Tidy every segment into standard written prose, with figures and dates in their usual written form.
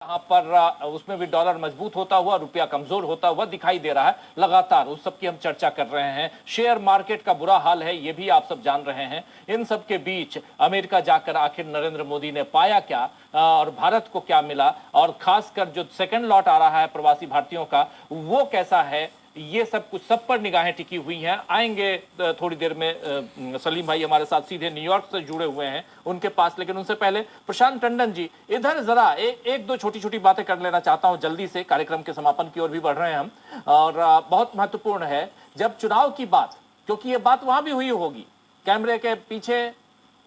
यहाँ पर उसमें भी डॉलर मजबूत होता हुआ, रुपया कमजोर होता हुआ दिखाई दे रहा है लगातार। उस सब की हम चर्चा कर रहे हैं। शेयर मार्केट का बुरा हाल है, ये भी आप सब जान रहे हैं। इन सब के बीच अमेरिका जाकर आखिर नरेंद्र मोदी ने पाया क्या और भारत को क्या मिला, और खासकर जो सेकंड लॉट आ रहा है प्रवासी भारतीयों का, वो कैसा है, ये सब कुछ सब पर निगाहें टिकी हुई हैं। आएंगे थोड़ी देर में सलीम भाई हमारे साथ सीधे न्यूयॉर्क से जुड़े हुए हैं उनके पास, लेकिन उनसे पहले प्रशांत टंडन जी इधर जरा एक दो छोटी छोटी बातें कर लेना चाहता हूं जल्दी से, कार्यक्रम के समापन की ओर भी बढ़ रहे हैं हम। और बहुत महत्वपूर्ण है जब चुनाव की बात, क्योंकि ये बात वहां भी हुई होगी, कैमरे के पीछे,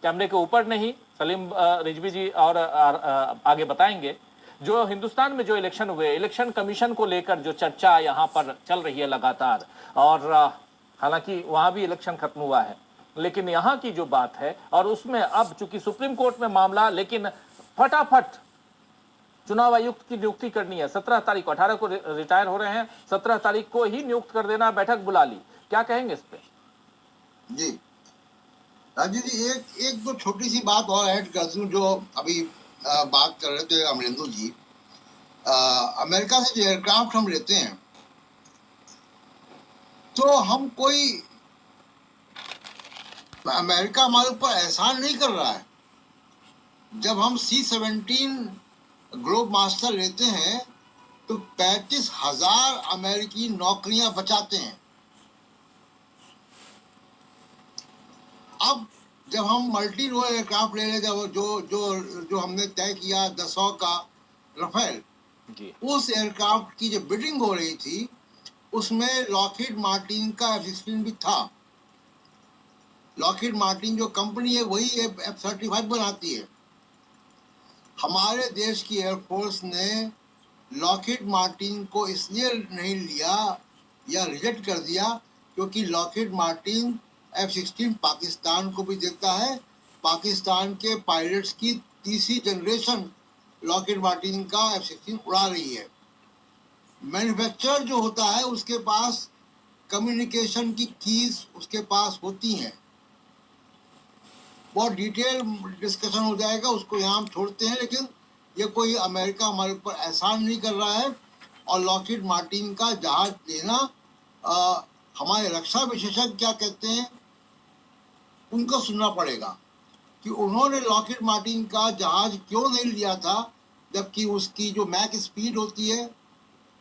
कैमरे के ऊपर नहीं, सलीम रिजवी जी और आगे बताएंगे। जो हिंदुस्तान में जो इलेक्शन हुए, इलेक्शन कमीशन को लेकर जो चर्चा यहां पर चल रही है लगातार, और हालांकि वहां भी इलेक्शन खत्म हुआ है, लेकिन यहां की जो बात है, और उसमें अब चूंकि सुप्रीम कोर्ट में मामला, लेकिन फटाफट चुनाव आयुक्त की नियुक्ति करनी है। 17 तारीख को, 18 को रिटायर हो रहे हैं, 17 तारीख को ही नियुक्त कर देना, बैठक बुला ली। क्या कहेंगे इस पे? जी राजीव जी, एक दो छोटी सी बात और ऐड कर दूं। जो अभी बात कर रहे थे अमरेंद्र जी, अमेरिका से जो एयरक्राफ्ट हम लेते हैं, तो हम कोई, अमेरिका हमारे ऊपर एहसान नहीं कर रहा है। जब हम C-17 ग्लोब मास्टर लेते हैं तो 35,000 अमेरिकी नौकरियां बचाते हैं। अब जब हम मल्टी रोल एयरक्राफ्ट ले लेते हैं, जो जो जो हमने तय किया 10 का रफेल, उस एयरक्राफ्ट की जो बिडिंग हो रही थी उसमें लॉकहीड मार्टिन का F-16 भी था। लॉकहीड मार्टिन जो कंपनी है वही F-35 बनाती है। हमारे देश की एयरफोर्स ने लॉकहीड मार्टिन को इसलिए नहीं लिया या रिजेक्ट कर दिया क्योंकि लॉकहीड मार्टिन F-16 पाकिस्तान को भी देता है। पाकिस्तान के पायलट्स की तीसरी जनरेशन लॉकहीड मार्टिन का F-16 उड़ा रही है। मैन्युफैक्चरर जो होता है उसके पास कम्युनिकेशन की कीज उसके पास होती हैं। बहुत डिटेल डिस्कशन हो जाएगा, उसको यहाँ हम छोड़ते हैं। लेकिन ये कोई अमेरिका हमारे ऊपर एहसान नहीं कर रहा है। और लॉकहीड मार्टिन का जहाज लेना, हमारे रक्षा विशेषज्ञ क्या कहते हैं उनको सुनना पड़ेगा कि उन्होंने लॉकहीड मार्टिन का जहाज क्यों नहीं लिया था, जबकि उसकी जो मैक स्पीड होती है,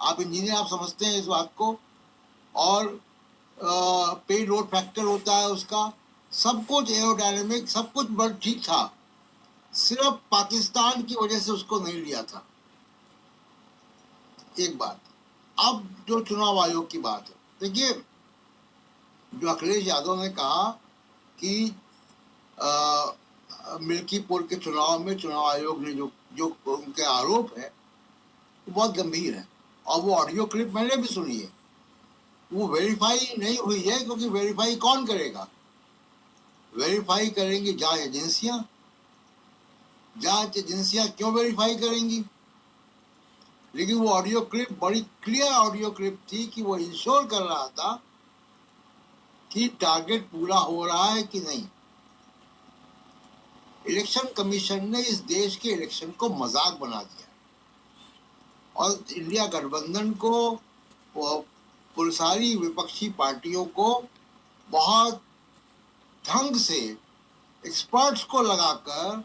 आप इंजीनियर, आप समझते हैं इस बात को, और पे लोड फैक्टर होता है उसका, सब कुछ एरोडायनेमिक, सब कुछ बड़ा ठीक था। सिर्फ पाकिस्तान की वजह से उसको नहीं लिया था। एक बात। अब जो चुनाव आयोग की बात है, देखिए, जो अखिलेश यादव ने कहा कि मिल्कीपुर के चुनाव में चुनाव आयोग ने जो जो उनके आरोप है वो बहुत गंभीर है, और वो ऑडियो क्लिप मैंने भी सुनी है। वो वेरीफाई नहीं हुई है, क्योंकि वेरीफाई कौन करेगा? वेरीफाई करेंगी जांच एजेंसियां। जांच एजेंसियां क्यों वेरीफाई करेंगी? लेकिन वो ऑडियो क्लिप बड़ी क्लियर ऑडियो क्लिप थी कि वो इंश्योर कर रहा था कि टारगेट पूरा हो रहा है कि नहीं। इलेक्शन कमीशन ने इस देश के इलेक्शन को मजाक बना दिया, और इंडिया गठबंधन को, सारी विपक्षी पार्टियों को बहुत ढंग से एक्सपर्ट्स को लगाकर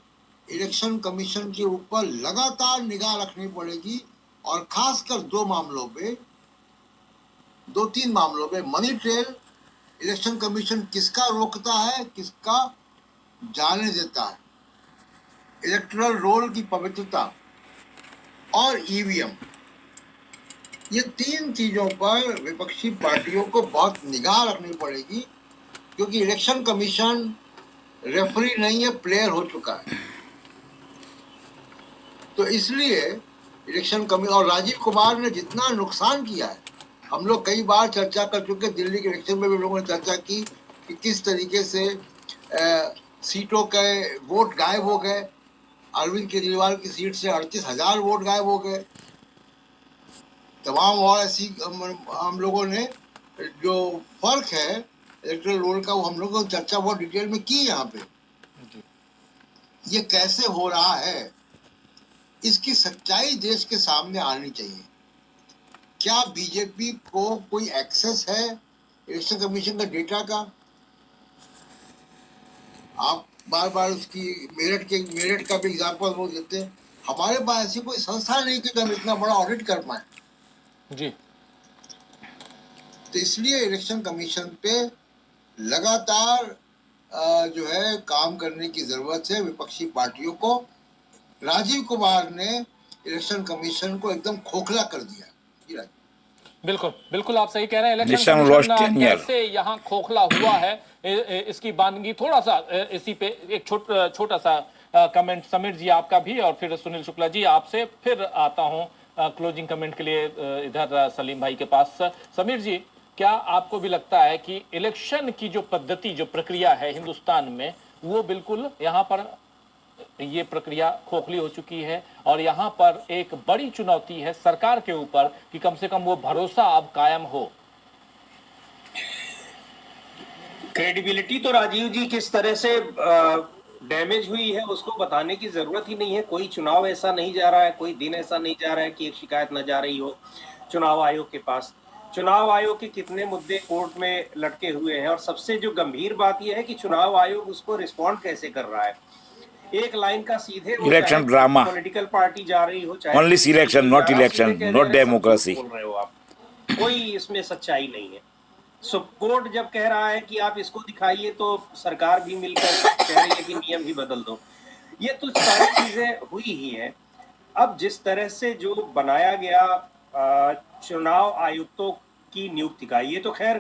इलेक्शन कमीशन के ऊपर लगातार निगाह रखनी पड़ेगी। और खासकर दो तीन मामलों पे मनी ट्रेल, इलेक्शन कमीशन किसका रोकता है, किसका जाने देता है, इलेक्टोरल रोल की पवित्रता, और ईवीएम, ये तीन चीजों पर विपक्षी पार्टियों को बहुत निगाह रखनी पड़ेगी, क्योंकि इलेक्शन कमीशन रेफरी नहीं है, प्लेयर हो चुका है। तो इसलिए इलेक्शन कमीशन और राजीव कुमार ने जितना नुकसान किया है, हम लोग कई बार चर्चा कर चुके। दिल्ली के इलेक्शन में भी लोगों ने चर्चा की कि किस तरीके से सीटों के वोट गायब हो गए। अरविंद केजरीवाल की सीट से 38,000 वोट गायब हो गए। तमाम और ऐसी हम लोगों ने जो फर्क है इलेक्टोरल रोल का, वो हम लोगों ने चर्चा बहुत डिटेल में की यहाँ पे। ये कैसे हो रहा है, इसकी सच्चाई देश के सामने आनी चाहिए। क्या बीजेपी को कोई एक्सेस है इलेक्शन कमीशन का डेटा का? आप बार बार उसकी मेरठ का भी एग्जाम्पल वो देते हैं। हमारे पास ऐसी कोई संस्था नहीं कि हम इतना बड़ा ऑडिट कर पाए जी। तो इसलिए इलेक्शन कमीशन पे लगातार जो है काम करने की जरूरत है विपक्षी पार्टियों को। राजीव कुमार ने इलेक्शन कमीशन को एकदम खोखला कर दिया। बिल्कुल बिल्कुल आप सही कह रहे हैं। Election Nation lost commission tenure. कैसे यहाँ खोखला हुआ है इसकी बानगी थोड़ा सा इसी पे एक छोटा सा कमेंट समीर जी आपका भी और फिर सुनील शुक्ला जी आपसे फिर आता हूँ क्लोजिंग कमेंट के लिए इधर सलीम भाई के पास। समीर जी, क्या आपको भी लगता है कि इलेक्शन की जो पद्धति जो प्रक्रिया है हिंदुस्तान में वो बिल्कुल यहाँ पर ये प्रक्रिया खोखली हो चुकी है और यहाँ पर एक बड़ी चुनौती है सरकार के ऊपर कि कम से कम वो भरोसा अब कायम हो? क्रेडिबिलिटी तो राजीव जी किस तरह से डैमेज हुई है उसको बताने की जरूरत ही नहीं है। कोई चुनाव ऐसा नहीं जा रहा है, कोई दिन ऐसा नहीं जा रहा है कि एक शिकायत न जा रही हो चुनाव आयोग के पास। चुनाव आयोग के कितने मुद्दे कोर्ट में लटके हुए हैं और सबसे जो गंभीर बात यह है कि चुनाव आयोग उसको रिस्पॉन्ड कैसे कर रहा है। एक लाइन का सीधे इलेक्शन ड्रामा, पॉलिटिकल पार्टी जा रही हो चाहे only selection not election not democracy. बोल रहे हो आप, कोई इसमें सच्चाई नहीं है। कोर्ट जब कह रहा है कि आप इसको दिखाइए तो सरकार भी मिलकर कह रही है कि नियम ही बदल दो। ये तो सारी चीजें हुई ही हैं। अब जिस तरह से जो बनाया गया चुनाव आयुक्तों की नियुक्ति का, ये तो खैर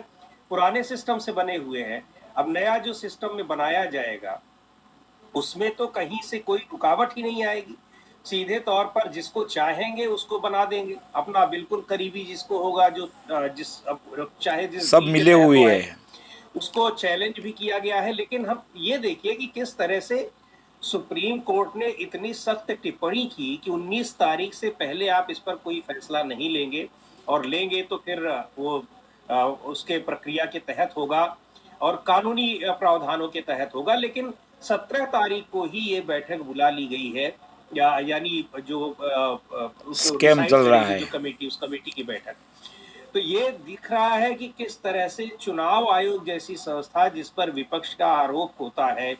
पुराने सिस्टम से बने हुए हैं। अब नया जो सिस्टम में बनाया जाएगा उसमें तो कहीं से कोई रुकावट ही नहीं आएगी। सीधे तौर पर जिसको चाहेंगे उसको बना देंगे, अपना बिल्कुल करीबी जिसको होगा, जो चाहे जिस सब मिले हुए हैं, उसको चैलेंज भी किया गया है। लेकिन हम ये देखिए कि किस तरह से सुप्रीम कोर्ट ने इतनी सख्त टिप्पणी की कि 19 तारीख से पहले आप इस पर कोई फैसला नहीं लेंगे और लेंगे तो फिर वो उसके प्रक्रिया के तहत होगा और कानूनी प्रावधानों के तहत होगा। लेकिन 17 तारीख को ही ये बैठक बुला ली गई है, यानी जो स्कैम चल रहा है, जो कमेटी, उस कमेटी की बैठक। तो ये दिख रहा है कि किस तरह से चुनाव आयोग जैसी संस्था जिस पर विपक्ष का आरोप होता है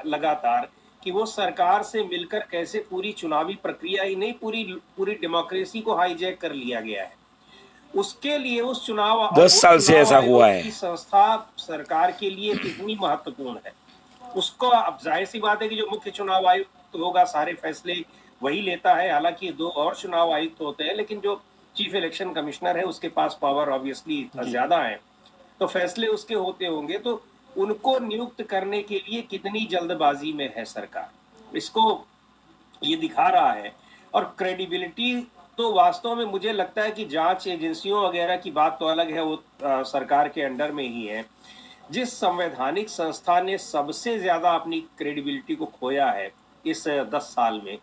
लगातार कि वो सरकार से मिलकर कैसे पूरी चुनावी प्रक्रिया ही नहीं पूरी डेमोक्रेसी को हाईजैक कर लिया गया है, उसके लिए उस चुनाव 10 साल से ऐसा हुआ है। संस्था सरकार के लिए कितनी महत्वपूर्ण है उसको, अब जाहिर सी बात है कि जो मुख्य चुनाव आयुक्त होगा सारे फैसले वही लेता है। हालांकि 2 और चुनाव आयुक्त होते हैं लेकिन जो चीफ इलेक्शन कमिश्नर है उसके पास पावर ऑब्वियसली ज्यादा है, तो फैसले उसके होते होंगे। तो उनको नियुक्त करने के लिए कितनी जल्दबाजी में है सरकार, इसको ये दिखा रहा है। और क्रेडिबिलिटी तो वास्तव में मुझे लगता है कि जांच एजेंसियों वगैरह की बात तो अलग है, वो सरकार के अंडर में ही है। जिस संवैधानिक संस्था ने सबसे ज्यादा अपनी क्रेडिबिलिटी को खोया है इस 10 साल में,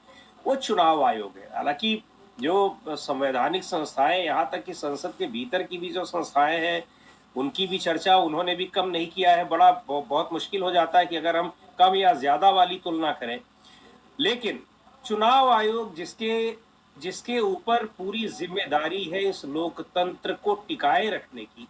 वो चुनाव आयोग है। हालांकि जो संवैधानिक संस्थाएं, यहाँ तक कि संसद के भीतर की भी जो संस्थाएं हैं उनकी भी चर्चा उन्होंने भी कम नहीं किया है। बहुत मुश्किल हो जाता है कि अगर हम कम या ज्यादा वाली तुलना करें। लेकिन चुनाव आयोग जिसके ऊपर पूरी जिम्मेदारी है इस लोकतंत्र को टिकाए रखने की,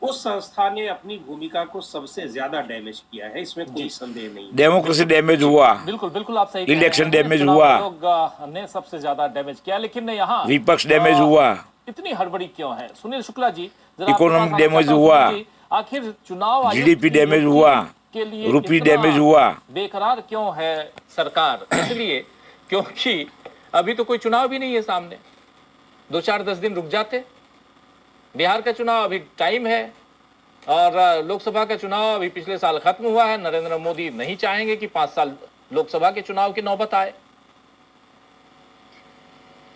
उस संस्था ने अपनी भूमिका को सबसे ज्यादा डैमेज किया है, इसमें कोई संदेह नहीं। डेमोक्रेसी डैमेज हुआ, बिल्कुल बिल्कुल आप सही कह रहे हैं। इलेक्शन डैमेज हुआ, लोग ने सबसे ज्यादा डैमेज किया। लेकिन यहाँ विपक्ष डैमेज हुआ, इतनी हड़बड़ी क्यों है? सुनील शुक्ला जी, इकोनॉमिक डैमेज हुआ, आखिर चुनाव जीडीपी डैमेज हुआ, के लिए रुपये डैमेज हुआ, बेकरार क्यों है सरकार? इसलिए क्योंकि अभी तो कोई चुनाव भी नहीं है सामने। 2-4-10 दिन रुक जाते, बिहार का चुनाव अभी टाइम है और लोकसभा का चुनाव अभी पिछले साल खत्म हुआ है। नरेंद्र मोदी नहीं चाहेंगे कि 5 साल लोकसभा के चुनाव की नौबत आए।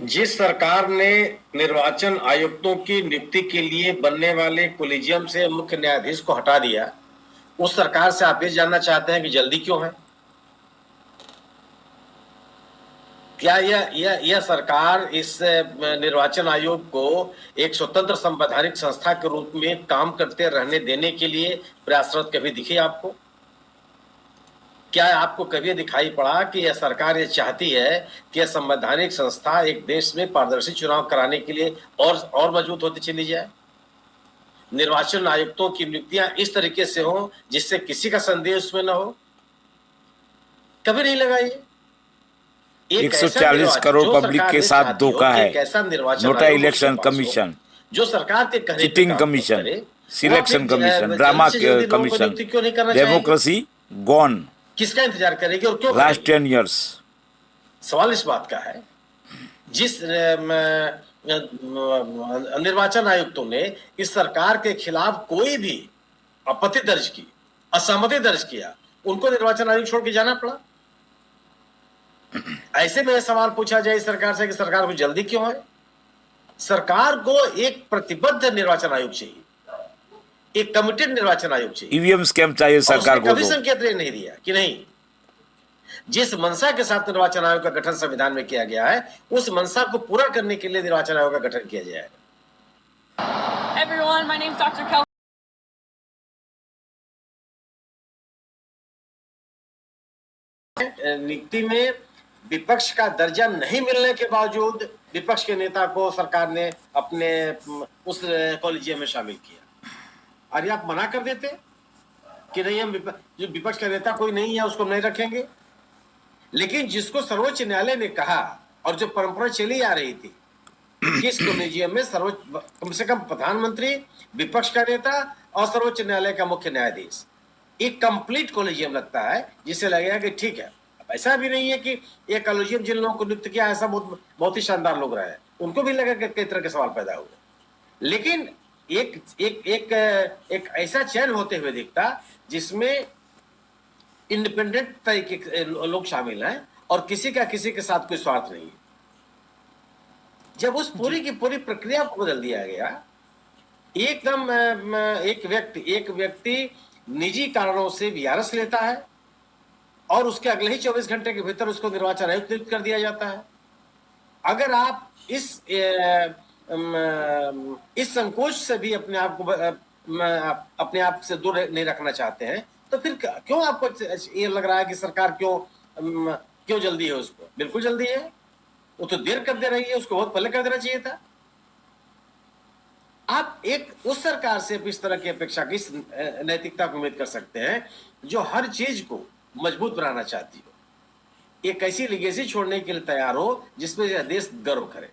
जिस सरकार ने निर्वाचन आयुक्तों की नियुक्ति के लिए बनने वाले कोलिजियम से मुख्य न्यायाधीश को हटा दिया, उस सरकार से आप ये जानना चाहते हैं कि जल्दी क्यों है? क्या यह सरकार इस निर्वाचन आयोग को एक स्वतंत्र संवैधानिक संस्था के रूप में काम करते रहने देने के लिए प्रयासरत कभी दिखी आपको? क्या आपको कभी दिखाई पड़ा कि यह सरकार ये चाहती है कि यह संवैधानिक संस्था एक देश में पारदर्शी चुनाव कराने के लिए और मजबूत होती चली जाए? निर्वाचन आयुक्तों की नियुक्तियां इस तरीके से हो जिससे किसी का संदेह उसमें न हो? कभी नहीं लगा ये। 140 करोड़ पब्लिक के साथ धोखा है। नोटा इलेक्शन कमीशन, जो सरकार के कहने पे चिटिंग काम कमीशन, करे, सिलेक्शन वो अपनी कमीशन, जल्दी ड्रामा से जल्दी लोगों को कमीशन, नियुक्ति क्यों नहीं करना चाहेगी? डेमोक्रेसी गॉन, किसका इंतजार करेगी और क्यों लास्ट करेगी? 10 years। सवाल इस बात का है, जिस निर्वाचन आयुक्तों ने इस सरकार के खिलाफ कोई भी आपत्ति दर्ज की, असहमति दर्ज किया, उनको निर्वाचन आयोग छोड़ के जाना पड़ा। ऐसे में यह सवाल पूछा जाए सरकार से कि सरकार को जल्दी क्यों है? सरकार को एक प्रतिबद्ध निर्वाचन आयोग चाहिए, एक कमिटेड निर्वाचन आयोग चाहिए। ईवीएम स्कैम चाहिए सरकार को। कभी संकेत नहीं दिया कि नहीं, जिस मंशा के साथ निर्वाचन आयोग का गठन संविधान में किया गया है, उस मंशा को पूरा करने के लिए निर्वाचन आयोग का गठन किया जाए। Everyone, my name's Dr. Kel. नियुक्ति में विपक्ष का दर्जा नहीं मिलने के बावजूद विपक्ष के नेता को सरकार ने अपने उस कॉलेजियम में शामिल किया। अरे आप मना कर देते कि नहीं, हम जो विपक्ष का नेता कोई नहीं है उसको नहीं रखेंगे। लेकिन जिसको सर्वोच्च न्यायालय ने कहा और जो परंपरा चली आ रही थी कि इस कॉलेजियम में सर्वोच्च कम से कम प्रधानमंत्री, विपक्ष का नेता और सर्वोच्च न्यायालय का मुख्य न्यायाधीश, एक कंप्लीट कॉलेजियम लगता है, जिससे लगेगा कि ठीक है। ऐसा भी नहीं है कि एक कॉलेजियम जिन लोगों को नियुक्त किया ऐसा बहुत ही शानदार लोग रहे, उनको भी लगा कि कई तरह के सवाल पैदा हुए। लेकिन एक एक एक एक ऐसा चयन होते हुए दिखता जिसमें इंडिपेंडेंट तरीके के लोग शामिल हैं और किसी के साथ कोई स्वार्थ नहीं है। जब उस पूरी की पूरी प्रक्रिया को बदल दिया गया, एकदम एक व्यक्ति निजी कारणों से वीआरएस लेता है और उसके अगले ही 24 घंटे के भीतर उसको निर्वाचन आयुक्त नियुक्त कर दिया जाता है। अगर आप इस संकोच से भी अपने आप से दूर नहीं रखना चाहते हैं, तो फिर क्यों आपको ये लग रहा है कि सरकार क्यों जल्दी है? उसको बिल्कुल जल्दी है, वो तो देर कर दे रही है, उसको बहुत पहले कर देना चाहिए था। आप एक उस सरकार से इस तरह की अपेक्षा की नैतिकता को उम्मीद कर सकते हैं जो हर चीज को मजबूत बनाना चाहती हो, एक ऐसी लीगेसी छोड़ने के लिए तैयार हो जिसमें यह देश गर्व करे।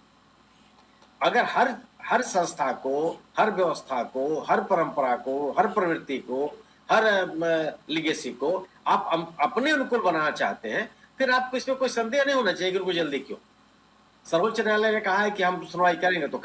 अगर हर संस्था को, हर व्यवस्था को, हर परंपरा को, हर प्रवृत्ति को, हर लीगेसी को आप अपने अनुकूल बनाना चाहते हैं, फिर आपको इसमें कोई संदेह नहीं होना चाहिए कि उनको जल्दी क्यों। सर्वोच्च न्यायालय ने कहा है कि हम सुनवाई करेंगे तो